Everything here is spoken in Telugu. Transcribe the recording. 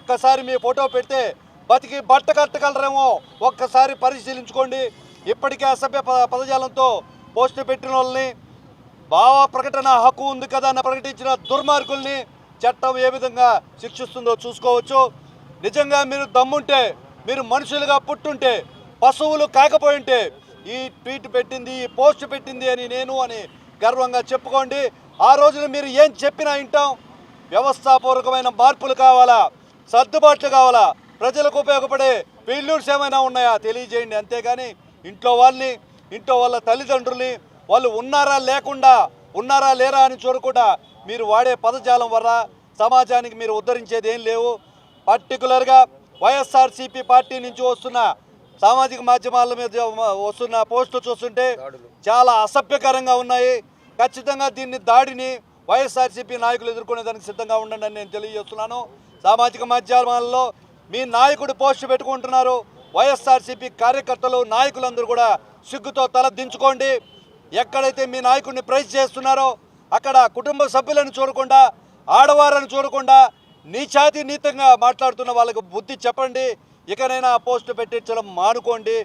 ఒక్కసారి మీ ఫోటో పెడితే బతికి బట్ట కట్టగలరేమో ఒక్కసారి పరిశీలించుకోండి. ఇప్పటికే అసభ్య పదజాలంతో పోస్టు పెట్టిన వాళ్ళని, భావ ప్రకటన హక్కు ఉంది కదా అని ప్రకటించిన దుర్మార్గుల్ని చట్టం ఏ విధంగా శిక్షిస్తుందో చూసుకోవచ్చు. నిజంగా మీరు దమ్ముంటే, మీరు మనుషులుగా పుట్టుంటే, పశువులు కాకపోయింటే ఈ ట్వీట్ పెట్టింది, ఈ పోస్ట్ పెట్టింది అని నేను అని గర్వంగా చెప్పుకోండి. ఆ రోజున మీరు ఏం చెప్పినా వింటాం. వ్యవస్థాపూర్వకమైన మార్పులు కావాలా, సర్దుబాట్లు కావాలా, ప్రజలకు ఉపయోగపడే ఫెయిల్యూర్స్ ఏమైనా ఉన్నాయా తెలియజేయండి. అంతేగాని ఇంట్లో వాళ్ళని, ఇంట్లో వాళ్ళ తల్లిదండ్రుల్ని వాళ్ళు ఉన్నారా లేరా అని చూడకుండా మీరు వాడే పదజాలం వల్ల సమాజానికి మీరు ఉద్ధరించేది ఏం లేవు. పర్టికులర్గా వైఎస్ఆర్సీపీ పార్టీ నుంచి వస్తున్న సామాజిక మాధ్యమాల మీద వస్తున్న పోస్టులు చూస్తుంటే చాలా అసభ్యకరంగా ఉన్నాయి. ఖచ్చితంగా దాడిని వైఎస్ఆర్సీపీ నాయకులు ఎదుర్కొనేదానికి సిద్ధంగా ఉండండి అని నేను తెలియజేస్తున్నాను. సామాజిక మాధ్యమాల్లో మీ నాయకుడు పోస్టు పెట్టుకుంటున్నారు. వైఎస్ఆర్సీపీ కార్యకర్తలు, నాయకులందరూ కూడా సిగ్గుతో తల దించుకోండి. ఎక్కడైతే మీ నాయకుడిని ప్రైజ్ చేస్తున్నారో అక్కడ కుటుంబ సభ్యులను చూడకుండా, ఆడవారిని చూడకుండా నీచాతి నీతంగా మాట్లాడుతున్న వాళ్ళకు బుద్ధి చెప్పండి. ఇకనైనా పోస్టు పెట్టించడం మానుకోండి.